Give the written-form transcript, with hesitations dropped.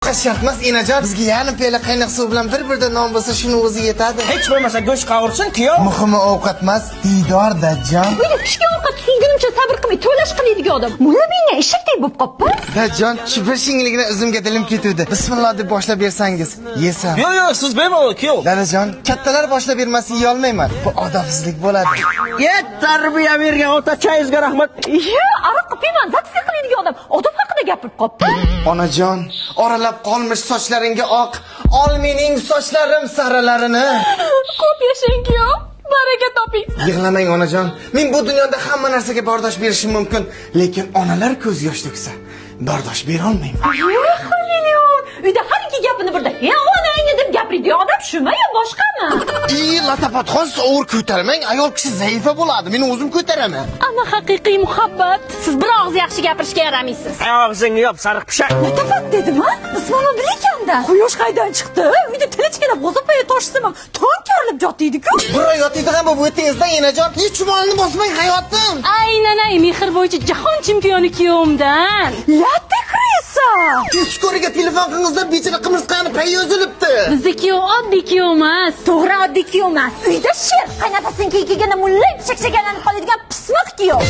Shart emas, enajon. Bizga yarim piyola qaynoq suv bilan bir-birda non bo'lsa, shuni o'zi yetadi. Hech bo'lmasa go'sht qovursin, kuyov. Muhimi ovqat emas, diydor Dajjon. Uyda tushgan ovqat suzgunimcha sabr qilmay to'lash qilaydigan odam. Mulla menga eshakdek bo'lib qopti. Dajjon, shu bir shingligini o'zimga dilim ketuvdi. Bismillah deb boshlab bersangiz, yesam. Yo'q, siz bemalol kuyov. Dadajon, kattalar boshlab bermasa yeya olmayman. Bu odobsizlik bo'ladi. Tarbiya bergan ota-chayizga rahmat. Aroq qilmayman, zaksga qilaydigan odam. Odob haqida gapirib qopti. Onajon, oralab qolmish sochlaringga oq, ol mening sochlarim saralarini. Ko'p yashang-ku. Baraka toping. Yig'lamang onajon. Men bu dunyoda hamma narsaga bardosh berishim mumkin, lekin onalar ko'z yosh to'ksa, bardosh bera olmayman. Xalilyon, uyda har ikki gapini birda. Onangni deb gapiradigan odam shumi yo boshqami? Latafatxon sovur ko'tarmang, ayol kishi zaifa bo'ladi. Men o'zim ko'taraman. Ana haqiqiy muhabbat. Siz bir og'iz yaxshi gapirishga yaramaysiz. Og'zingni yop, sariq pishak. Latafat dedimi? Ismoil bilekanda. Quyosh qaydan chiqdi? Uyda tinchgina g'o'zapaya toshsam, to'nkarilib yotdiydi-ku. Bir oy yotiydigan bu o'tingizdan enajon. Hech chumolni bosmang hayotim. Aynan mehr bo'yicha jahon chempioni kiyovimdan. Latta krisa. Tezkoriga telefon qilingizda bechara qimirsqani payi uzilibdi. Bizniki oddiy kiyov emas. To'g'ri oddiy kiyov emas. Uyda sher qaynotasining kiyigini mullay shakshagalanib qoladigan pismiq kiyov.